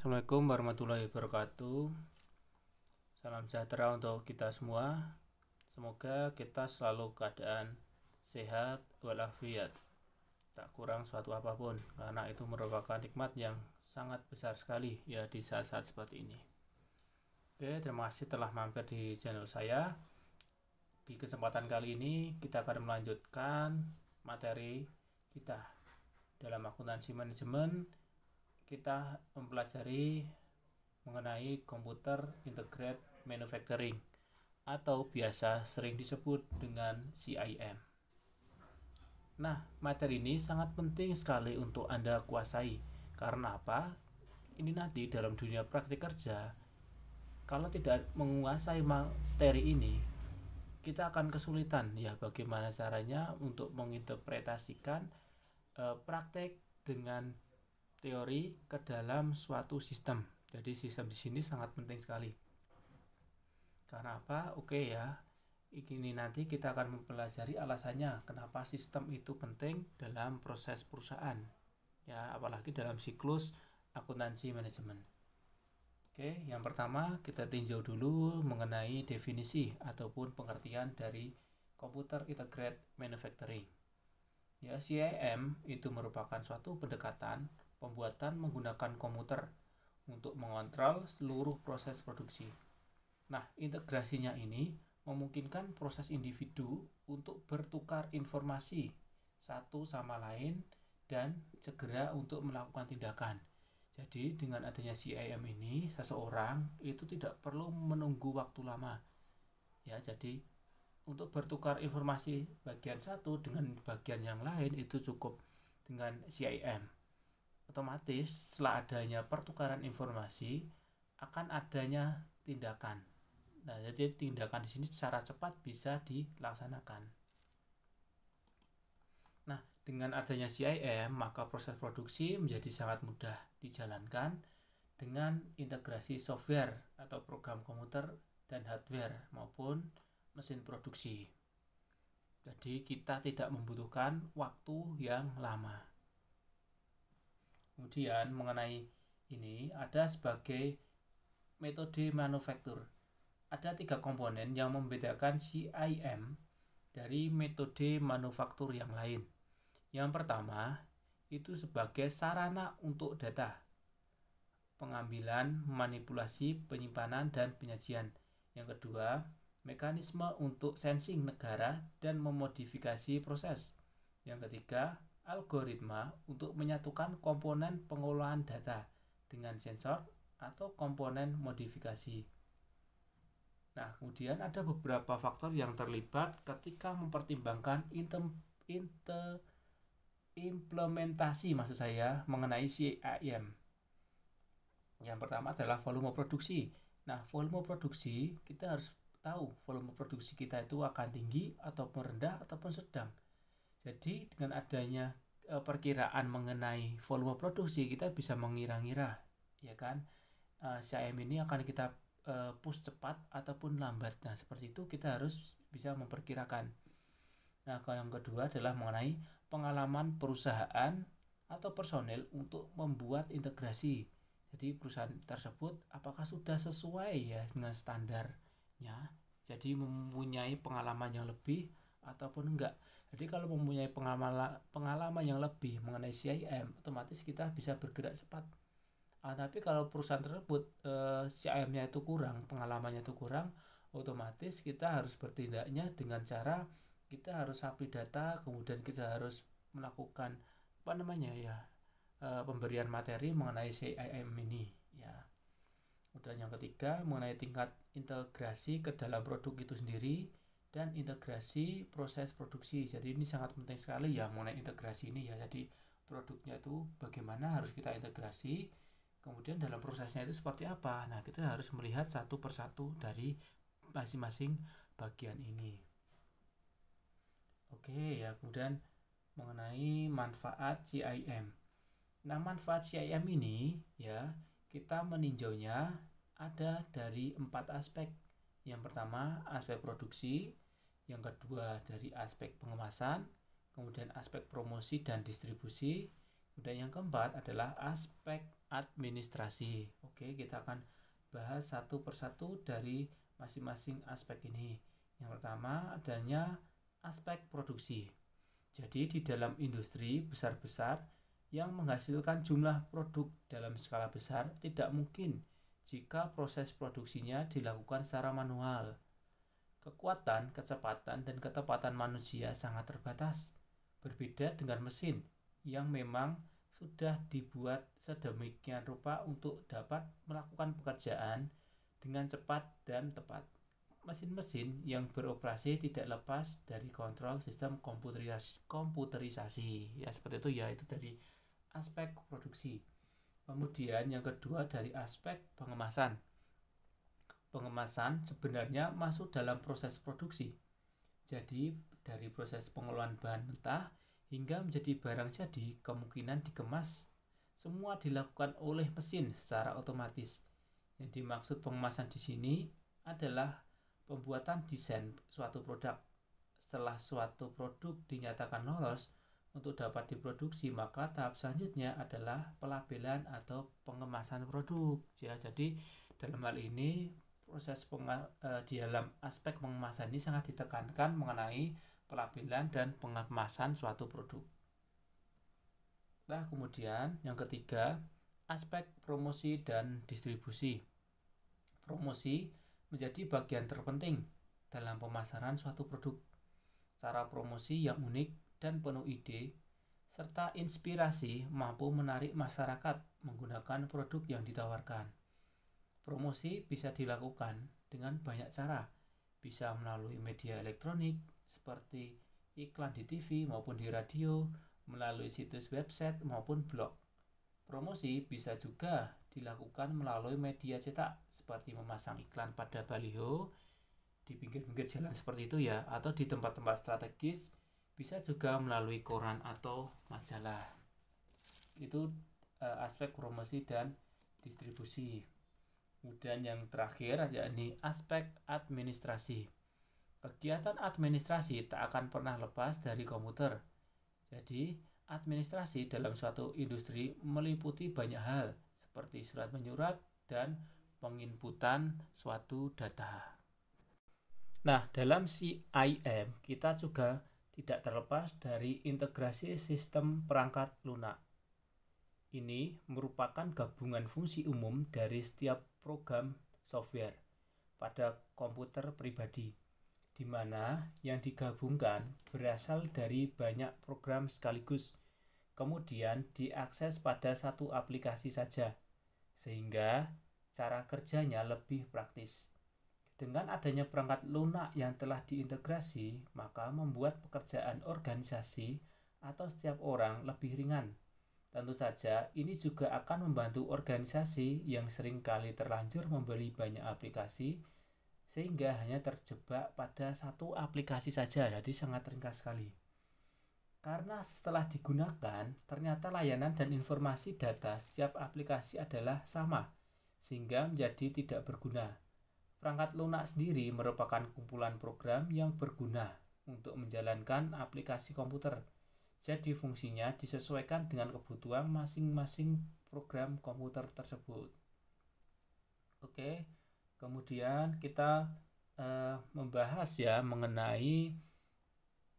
Assalamualaikum warahmatullahi wabarakatuh. Salam sejahtera untuk kita semua. Semoga kita selalu keadaan sehat walafiat, tak kurang suatu apapun, karena itu merupakan nikmat yang sangat besar sekali ya di saat-saat seperti ini. Oke, terima kasih telah mampir di channel saya. Di kesempatan kali ini kita akan melanjutkan materi kita dalam akuntansi manajemen. Kita mempelajari mengenai Computer Integrated Manufacturing atau biasa sering disebut dengan CIM. Nah, materi ini sangat penting sekali untuk Anda kuasai. Karena apa? Ini nanti dalam dunia praktik kerja, kalau tidak menguasai materi ini, kita akan kesulitan ya bagaimana caranya untuk menginterpretasikan praktek dengan teori ke dalam suatu sistem. Jadi sistem di sini sangat penting sekali. Karena apa? Oke ya. Ini nanti kita akan mempelajari alasannya kenapa sistem itu penting dalam proses perusahaan. Ya, apalagi dalam siklus akuntansi manajemen. Oke, yang pertama kita tinjau dulu mengenai definisi ataupun pengertian dari Computer Integrated Manufacturing. Ya, CIM itu merupakan suatu pendekatan pembuatan menggunakan komputer untuk mengontrol seluruh proses produksi. Nah, integrasinya ini memungkinkan proses individu untuk bertukar informasi satu sama lain dan segera untuk melakukan tindakan. Jadi, dengan adanya CIM ini, seseorang itu tidak perlu menunggu waktu lama. Ya, jadi untuk bertukar informasi bagian satu dengan bagian yang lain itu cukup dengan CIM. Otomatis setelah adanya pertukaran informasi akan adanya tindakan. Nah, jadi tindakan di sini secara cepat bisa dilaksanakan. Nah, dengan adanya CIM maka proses produksi menjadi sangat mudah dijalankan dengan integrasi software atau program komputer dan hardware maupun mesin produksi. Jadi kita tidak membutuhkan waktu yang lama. Kemudian mengenai ini ada sebagai metode manufaktur. Ada 3 komponen yang membedakan CIM dari metode manufaktur yang lain. Yang pertama itu sebagai sarana untuk data, pengambilan, manipulasi, penyimpanan, dan penyajian. Yang kedua, mekanisme untuk sensing negara dan memodifikasi proses. Yang ketiga, algoritma untuk menyatukan komponen pengolahan data dengan sensor atau komponen modifikasi. Nah, kemudian ada beberapa faktor yang terlibat ketika mempertimbangkan implementasi mengenai CIM. Yang pertama adalah volume produksi. Nah, volume produksi kita harus tahu volume produksi kita itu akan tinggi ataupun rendah ataupun sedang. Jadi dengan adanya perkiraan mengenai volume produksi kita bisa mengira-ngira, ya kan? CIM ini akan kita push cepat ataupun lambat. Nah, seperti itu kita harus bisa memperkirakan. Nah, yang kedua adalah mengenai pengalaman perusahaan atau personel untuk membuat integrasi. Jadi perusahaan tersebut apakah sudah sesuai ya dengan standarnya? Jadi mempunyai pengalaman yang lebih ataupun enggak. Jadi kalau mempunyai pengalaman yang lebih mengenai CIM, otomatis kita bisa bergerak cepat. Tapi kalau perusahaan tersebut CIM-nya itu kurang, pengalamannya itu kurang, otomatis kita harus bertindaknya dengan cara kita harus update data, kemudian kita harus melakukan pemberian materi mengenai CIM ini ya. Kemudian yang ketiga mengenai tingkat integrasi ke dalam produk itu sendiri dan integrasi proses produksi. Jadi ini sangat penting sekali ya mengenai integrasi ini ya. Jadi produknya itu bagaimana harus kita integrasi, kemudian dalam prosesnya itu seperti apa. Nah, kita harus melihat satu persatu dari masing-masing bagian ini. Oke ya, kemudian mengenai manfaat CIM. Nah, manfaat CIM ini ya kita meninjaunya ada dari 4 aspek. Yang pertama aspek produksi, yang kedua dari aspek pengemasan, kemudian aspek promosi dan distribusi, kemudian yang keempat adalah aspek administrasi. Oke, kita akan bahas satu persatu dari masing-masing aspek ini. Yang pertama adanya aspek produksi. Jadi di dalam industri besar-besar yang menghasilkan jumlah produk dalam skala besar tidak mungkin jika proses produksinya dilakukan secara manual. Kekuatan, kecepatan, dan ketepatan manusia sangat terbatas. Berbeda dengan mesin yang memang sudah dibuat sedemikian rupa untuk dapat melakukan pekerjaan dengan cepat dan tepat. Mesin-mesin yang beroperasi tidak lepas dari kontrol sistem komputerisasi. Ya, seperti itu ya, itu dari aspek produksi. Kemudian yang kedua dari aspek pengemasan. Pengemasan sebenarnya masuk dalam proses produksi. Jadi dari proses pengolahan bahan mentah hingga menjadi barang jadi, kemungkinan dikemas semua dilakukan oleh mesin secara otomatis. Yang dimaksud pengemasan di sini adalah pembuatan desain suatu produk. Setelah suatu produk dinyatakan lolos untuk dapat diproduksi, maka tahap selanjutnya adalah pelabelan atau pengemasan produk. Ya, jadi dalam hal ini proses di dalam aspek pengemasan ini sangat ditekankan mengenai pelabelan dan pengemasan suatu produk. Nah, kemudian yang ketiga, aspek promosi dan distribusi. Promosi menjadi bagian terpenting dalam pemasaran suatu produk. Cara promosi yang unik dan penuh ide serta inspirasi mampu menarik masyarakat menggunakan produk yang ditawarkan. Promosi bisa dilakukan dengan banyak cara, bisa melalui media elektronik seperti iklan di TV maupun di radio, melalui situs website maupun blog. Promosi bisa juga dilakukan melalui media cetak seperti memasang iklan pada baliho di pinggir-pinggir jalan seperti itu ya, atau di tempat-tempat strategis, bisa juga melalui koran atau majalah. Itu aspek promosi dan distribusi. Kemudian yang terakhir yakni aspek administrasi. Kegiatan administrasi tak akan pernah lepas dari komputer. Jadi, administrasi dalam suatu industri meliputi banyak hal seperti surat menyurat dan penginputan suatu data. Nah, dalam CIM kita juga tidak terlepas dari integrasi sistem perangkat lunak. Ini merupakan gabungan fungsi umum dari setiap program software pada komputer pribadi, di mana yang digabungkan berasal dari banyak program sekaligus, kemudian diakses pada satu aplikasi saja, sehingga cara kerjanya lebih praktis. Dengan adanya perangkat lunak yang telah diintegrasi, maka membuat pekerjaan organisasi atau setiap orang lebih ringan. Tentu saja, ini juga akan membantu organisasi yang seringkali terlanjur membeli banyak aplikasi, sehingga hanya terjebak pada satu aplikasi saja, jadi sangat ringkas sekali. Karena setelah digunakan, ternyata layanan dan informasi data setiap aplikasi adalah sama, sehingga menjadi tidak berguna. Perangkat lunak sendiri merupakan kumpulan program yang berguna untuk menjalankan aplikasi komputer. Jadi fungsinya disesuaikan dengan kebutuhan masing-masing program komputer tersebut. Oke, kemudian kita membahas ya mengenai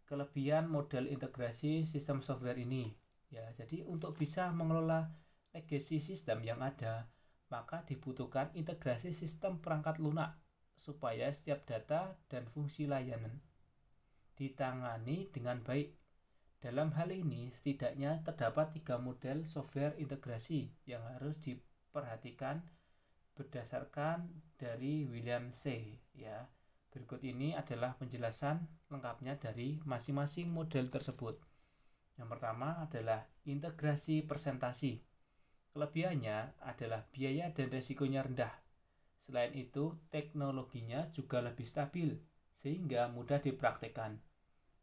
kelebihan model integrasi sistem software ini. Ya, jadi untuk bisa mengelola legacy sistem yang ada, maka dibutuhkan integrasi sistem perangkat lunak supaya setiap data dan fungsi layanan ditangani dengan baik. Dalam hal ini, setidaknya terdapat 3 model software integrasi yang harus diperhatikan berdasarkan dari William C. Ya, berikut ini adalah penjelasan lengkapnya dari masing-masing model tersebut. Yang pertama adalah integrasi presentasi. Kelebihannya adalah biaya dan resikonya rendah. Selain itu, teknologinya juga lebih stabil, sehingga mudah dipraktikkan.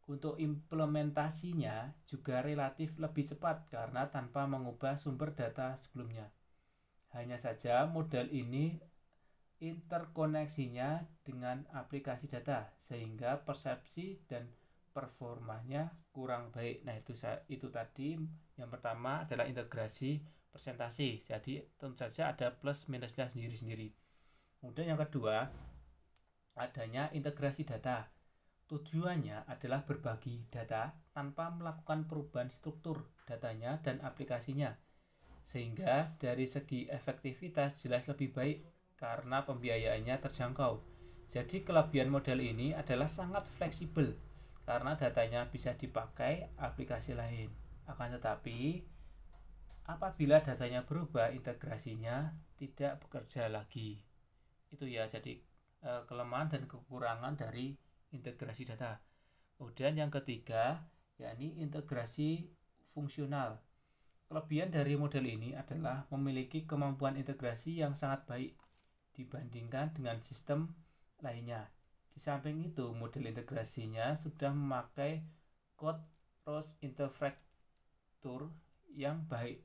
Untuk implementasinya juga relatif lebih cepat karena tanpa mengubah sumber data sebelumnya. Hanya saja model ini interkoneksinya dengan aplikasi data sehingga persepsi dan performanya kurang baik. Nah, itu tadi yang pertama adalah integrasi presentasi. Jadi tentu saja ada plus minusnya sendiri-sendiri. Kemudian yang kedua, adanya integrasi data. Tujuannya adalah berbagi data tanpa melakukan perubahan struktur datanya dan aplikasinya. Sehingga dari segi efektivitas jelas lebih baik karena pembiayaannya terjangkau. Jadi kelebihan model ini adalah sangat fleksibel karena datanya bisa dipakai aplikasi lain. Akan tetapi apabila datanya berubah, integrasinya tidak bekerja lagi. Itu ya, jadi kelemahan dan kekurangan dari integrasi data. Kemudian yang ketiga, yakni integrasi fungsional. Kelebihan dari model ini adalah memiliki kemampuan integrasi yang sangat baik dibandingkan dengan sistem lainnya. Di samping itu, model integrasinya sudah memakai code cross infrastruktur yang baik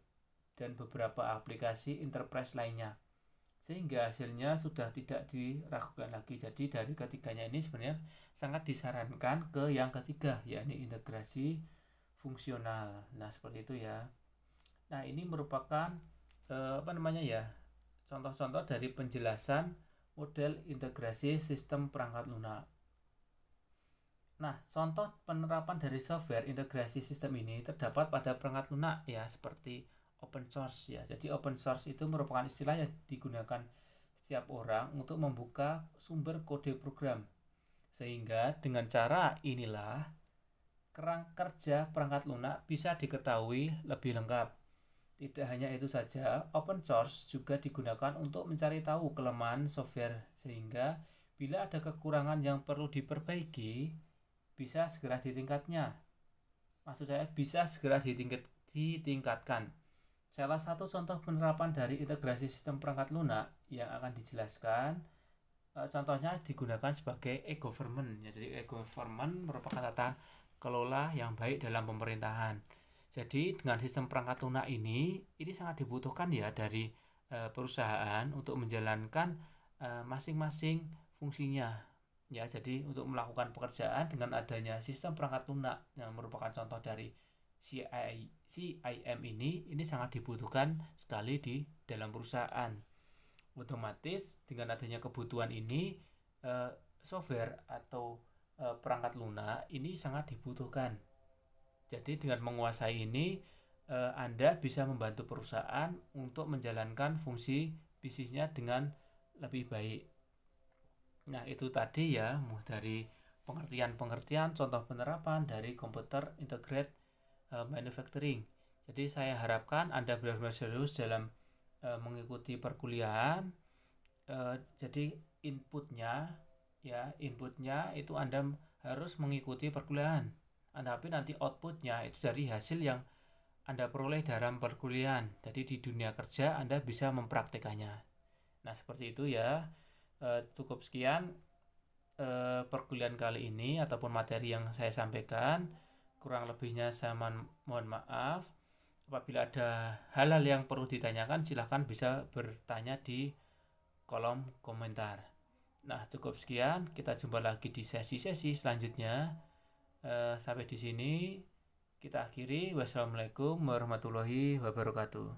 dan beberapa aplikasi enterprise lainnya, sehingga hasilnya sudah tidak diragukan lagi. Jadi dari ketiganya ini sebenarnya sangat disarankan ke yang ketiga, yakni integrasi fungsional. Nah, seperti itu ya. Nah, ini merupakan contoh-contoh dari penjelasan model integrasi sistem perangkat lunak. Nah, contoh penerapan dari software integrasi sistem ini terdapat pada perangkat lunak ya, seperti open source ya. Jadi open source itu merupakan istilah yang digunakan setiap orang untuk membuka sumber kode program. Sehingga dengan cara inilah kerang kerja perangkat lunak bisa diketahui lebih lengkap. Tidak hanya itu saja, open source juga digunakan untuk mencari tahu kelemahan software, sehingga bila ada kekurangan yang perlu diperbaiki, bisa segera ditingkatkan. Salah satu contoh penerapan dari integrasi sistem perangkat lunak yang akan dijelaskan, contohnya digunakan sebagai e-government. Jadi e-government merupakan tata kelola yang baik dalam pemerintahan. Jadi dengan sistem perangkat lunak ini sangat dibutuhkan ya dari perusahaan untuk menjalankan masing-masing fungsinya. Ya, jadi untuk melakukan pekerjaan dengan adanya sistem perangkat lunak yang merupakan contoh dari CIM ini sangat dibutuhkan sekali di dalam perusahaan. Otomatis dengan adanya kebutuhan ini, software atau perangkat lunak ini sangat dibutuhkan. Jadi dengan menguasai ini, Anda bisa membantu perusahaan untuk menjalankan fungsi bisnisnya dengan lebih baik. Nah, itu tadi ya dari pengertian-pengertian contoh penerapan dari komputer integrated manufacturing. Jadi saya harapkan Anda benar-benar serius dalam mengikuti perkuliahan. Jadi inputnya itu Anda harus mengikuti perkuliahan. Tapi nanti outputnya itu dari hasil yang Anda peroleh dalam perkuliahan. Jadi di dunia kerja Anda bisa mempraktekannya. Nah, seperti itu ya. Cukup sekian perkuliahan kali ini ataupun materi yang saya sampaikan. Kurang lebihnya saya mohon maaf. Apabila ada hal-hal yang perlu ditanyakan, silahkan bisa bertanya di kolom komentar. Nah, cukup sekian. Kita jumpa lagi di sesi-sesi selanjutnya. Sampai di sini kita akhiri. Wassalamualaikum warahmatullahi wabarakatuh.